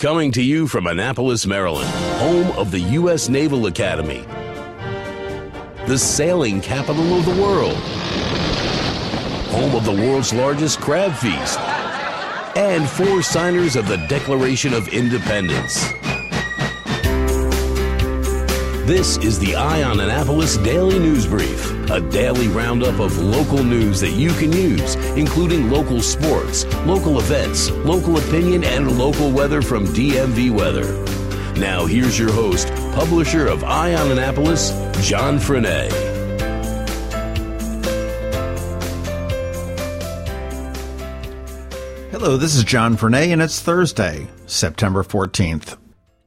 Coming to you from Annapolis, Maryland, home of the U.S. Naval Academy, the sailing capital of the world, home of the world's largest crab feast, and 4 signers of the Declaration of Independence. This is the On Annapolis Daily News Brief, a daily roundup of local news that you can use, including local sports, local events, local opinion, and local weather from DMV Weather. Now here's your host, publisher of On Annapolis, John Frenaye. Hello, this is John Frenaye, and it's Thursday, September 14th.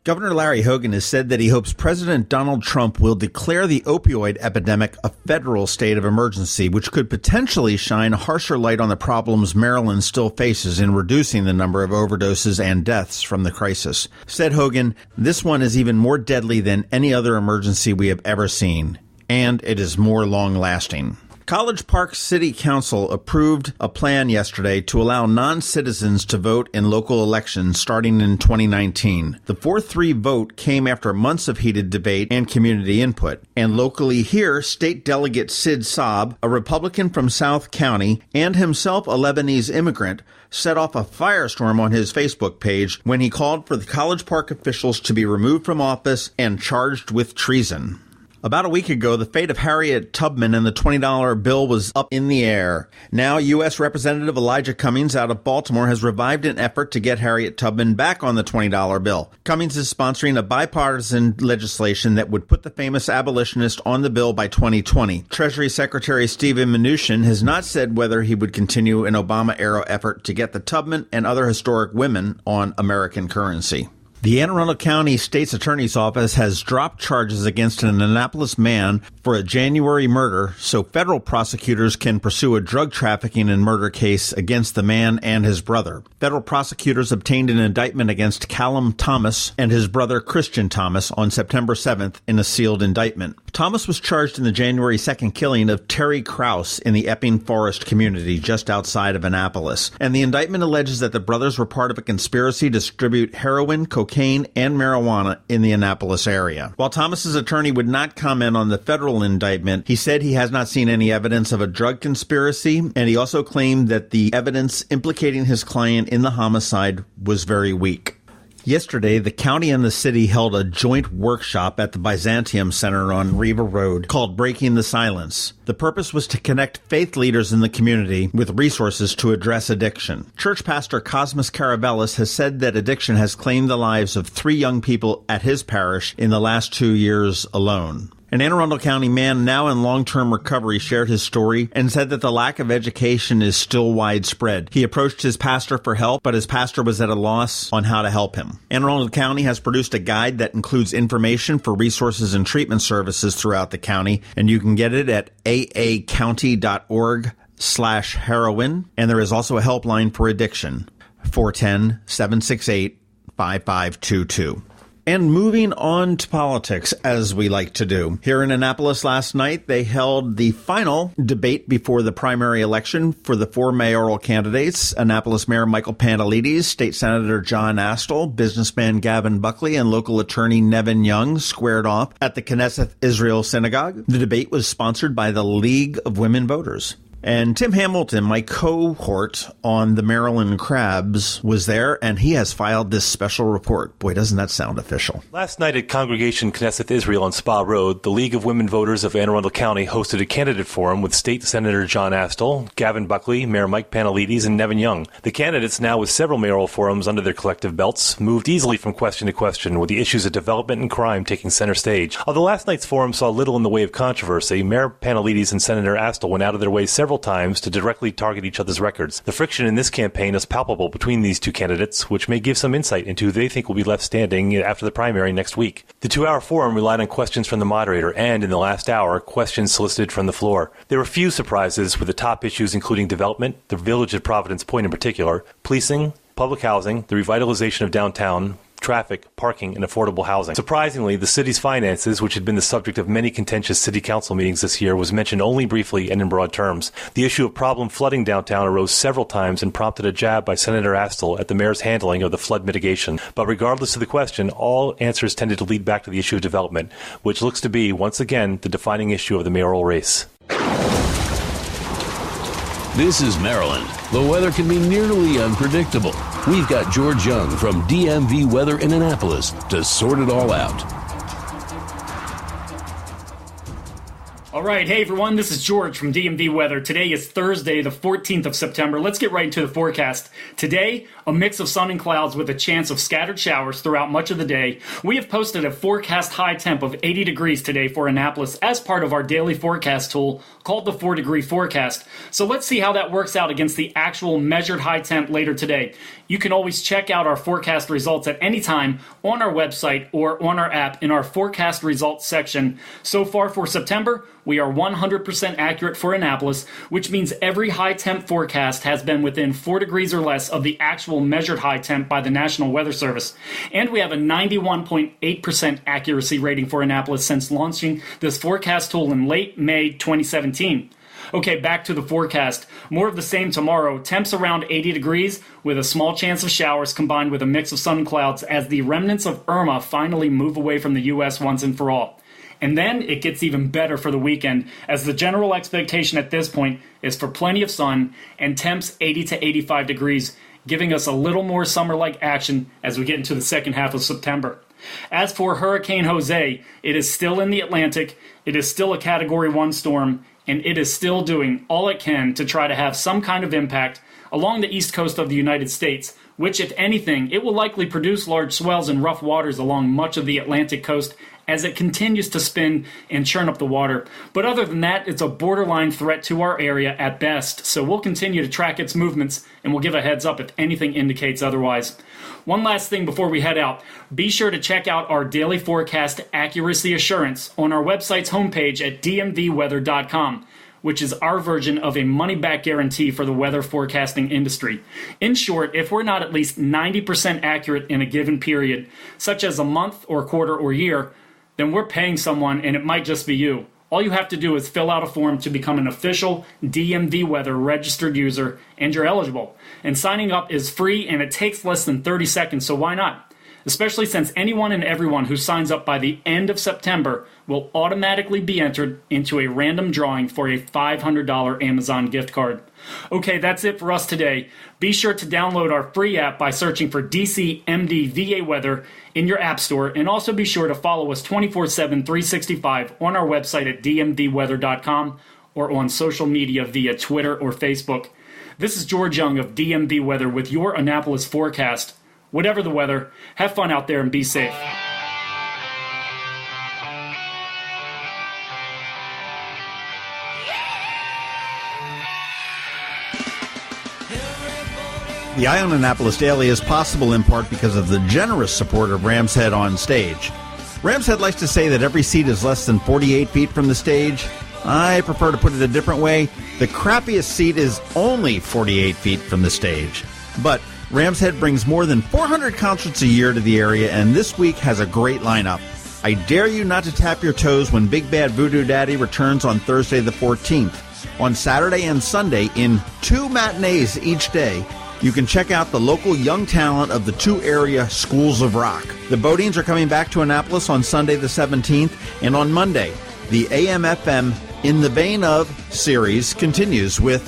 Governor Larry Hogan has said that he hopes President Donald Trump will declare the opioid epidemic a federal state of emergency, which could potentially shine a harsher light on the problems Maryland still faces in reducing the number of overdoses and deaths from the crisis. Said Hogan, "This one is even more deadly than any other emergency we have ever seen, and it is more long-lasting." College Park City Council approved a plan yesterday to allow non-citizens to vote in local elections starting in 2019. The 4-3 vote came after months of heated debate and community input. And locally here, State Delegate Sid Saab, a Republican from South County and himself a Lebanese immigrant, set off a firestorm on his Facebook page when he called for the College Park officials to be removed from office and charged with treason. About a week ago, the fate of Harriet Tubman and the $20 bill was up in the air. Now, U.S. Representative Elijah Cummings out of Baltimore has revived an effort to get Harriet Tubman back on the $20 bill. Cummings is sponsoring a bipartisan legislation that would put the famous abolitionist on the bill by 2020. Treasury Secretary Steven Mnuchin has not said whether he would continue an Obama-era effort to get the Tubman and other historic women on American currency. The Anne Arundel County State's Attorney's Office has dropped charges against an Annapolis man for a January murder so federal prosecutors can pursue a drug trafficking and murder case against the man and his brother. Federal prosecutors obtained an indictment against Callum Thomas and his brother Christian Thomas on September 7th in a sealed indictment. Thomas was charged in the January 2nd killing of Terry Krause in the Epping Forest community just outside of Annapolis. And the indictment alleges that the brothers were part of a conspiracy to distribute heroin, cocaine, and marijuana in the Annapolis area. While Thomas's attorney would not comment on the federal indictment, he said he has not seen any evidence of a drug conspiracy, and he also claimed that the evidence implicating his client in the homicide was very weak. Yesterday, the county and the city held a joint workshop at the Byzantium Center on Riva Road called Breaking the Silence. The purpose was to connect faith leaders in the community with resources to address addiction. Church pastor Cosmas Caravellis has said that addiction has claimed the lives of 3 young people at his parish in the last 2 years alone. An Anne Arundel County man now in long-term recovery shared his story and said that the lack of education is still widespread. He approached his pastor for help, but his pastor was at a loss on how to help him. Anne Arundel County has produced a guide that includes information for resources and treatment services throughout the county, and you can get it at aacounty.org/heroin, and there is also a helpline for addiction, 410-768-5522. And moving on to politics, as we like to do. Here in Annapolis last night, they held the final debate before the primary election for the 4 mayoral candidates. Annapolis Mayor Michael Pantelides, State Senator John Astle, businessman Gavin Buckley, and local attorney Nevin Young squared off at the Knesset Israel Synagogue. The debate was sponsored by the League of Women Voters. And Tim Hamilton, my cohort on the Maryland Crabs, was there, and he has filed this special report. Boy, doesn't that sound official. Last night at Congregation Knesset Israel on Spa Road, the League of Women Voters of Anne Arundel County hosted a candidate forum with State Senator John Astle, Gavin Buckley, Mayor Mike Pantelides, and Nevin Young. The candidates, now with several mayoral forums under their collective belts, moved easily from question to question, with the issues of development and crime taking center stage. Although last night's forum saw little in the way of controversy, Mayor Pantelides and Senator Astle went out of their way several times to directly target each other's records. The friction in this campaign is palpable between these two candidates, which may give some insight into who they think will be left standing after the primary next week. The 2-hour forum relied on questions from the moderator and, in the last hour, questions solicited from the floor. There were few surprises, with the top issues including development, the village of Providence Point in particular, policing, public housing, the revitalization of downtown, traffic, parking, and affordable housing. Surprisingly, the city's finances, which had been the subject of many contentious city council meetings this year, was mentioned only briefly and in broad terms. The issue of problem flooding downtown arose several times and prompted a jab by Senator Astle at the mayor's handling of the flood mitigation. But regardless of the question, all answers tended to lead back to the issue of development, which looks to be, once again, the defining issue of the mayoral race. This is Maryland. The weather can be nearly unpredictable. We've got George Young from DMV Weather in Annapolis to sort it all out. All right, hey everyone, this is George from DMV Weather. Today is Thursday, the 14th of September. Let's get right into the forecast. Today, a mix of sun and clouds with a chance of scattered showers throughout much of the day. We have posted a forecast high temp of 80 degrees today for Annapolis as part of our daily forecast tool called the 4-degree forecast. So let's see how that works out against the actual measured high temp later today. You can always check out our forecast results at any time on our website or on our app in our forecast results section. So far for September, we are 100% accurate for Annapolis, which means every high temp forecast has been within 4 degrees or less of the actual measured high temp by the National Weather Service. And we have a 91.8% accuracy rating for Annapolis since launching this forecast tool in late May 2017. Okay, back to the forecast. More of the same tomorrow. Temps around 80 degrees with a small chance of showers combined with a mix of sun and clouds as the remnants of Irma finally move away from the U.S. once and for all. And then it gets even better for the weekend, as the general expectation at this point is for plenty of sun and temps 80 to 85 degrees, giving us a little more summer-like action as we get into the second half of September. As for Hurricane Jose, it is still in the Atlantic, it is still a Category 1 storm, and it is still doing all it can to try to have some kind of impact along the east coast of the United States, which, if anything, it will likely produce large swells and rough waters along much of the Atlantic coast as it continues to spin and churn up the water. But other than that, it's a borderline threat to our area at best, so we'll continue to track its movements and we'll give a heads up if anything indicates otherwise. One last thing before we head out. Be sure to check out our daily forecast accuracy assurance on our website's homepage at dmvweather.com, which is our version of a money-back guarantee for the weather forecasting industry. In short, if we're not at least 90% accurate in a given period, such as a month or quarter or year, then we're paying someone and it might just be you. All you have to do is fill out a form to become an official DMV Weather registered user, and you're eligible. And signing up is free and it takes less than 30 seconds, so why not? Especially since anyone and everyone who signs up by the end of September will automatically be entered into a random drawing for a $500 Amazon gift card. Okay, that's it for us today. Be sure to download our free app by searching for DC MD VA Weather in your app store, and also be sure to follow us 24/7, 365 on our website at dmvweather.com or on social media via Twitter or Facebook. This is George Young of DMV Weather with your Annapolis forecast. Whatever the weather, have fun out there and be safe. The Eye on Annapolis Daily is possible in part because of the generous support of Ram's Head on Stage. Ram's Head likes to say that every seat is less than 48 feet from the stage. I prefer to put it a different way. The crappiest seat is only 48 feet from the stage. But Ram's Head brings more than 400 concerts a year to the area, and this week has a great lineup. I dare you not to tap your toes when Big Bad Voodoo Daddy returns on Thursday the 14th. On Saturday and Sunday, in 2 matinees each day, you can check out the local young talent of the 2 area schools of rock. The Bodines are coming back to Annapolis on Sunday the 17th, and on Monday, the AM/FM In the Vein of series continues with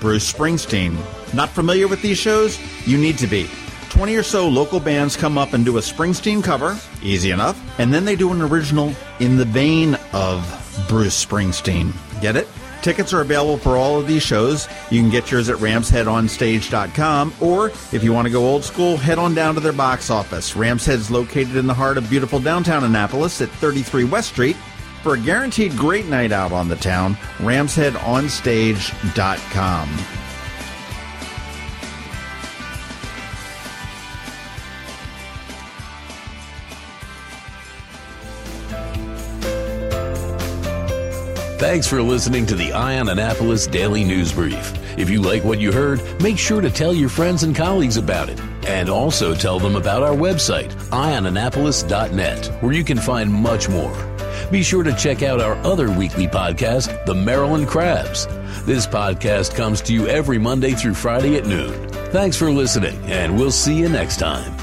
Bruce Springsteen. Not familiar with these shows? You need to be. 20 or so local bands come up and do a Springsteen cover, easy enough, and then they do an original in the vein of Bruce Springsteen. Get it? Tickets are available for all of these shows. You can get yours at ramsheadonstage.com, or if you want to go old school, head on down to their box office. Ram's Head's located in the heart of beautiful downtown Annapolis at 33 West Street. For a guaranteed great night out on the town, ramsheadonstage.com. Thanks for listening to the Eye on Annapolis Daily News Brief. If you like what you heard, make sure to tell your friends and colleagues about it. And also tell them about our website, onannapolis.net, where you can find much more. Be sure to check out our other weekly podcast, The Maryland Crabs. This podcast comes to you every Monday through Friday at noon. Thanks for listening, and we'll see you next time.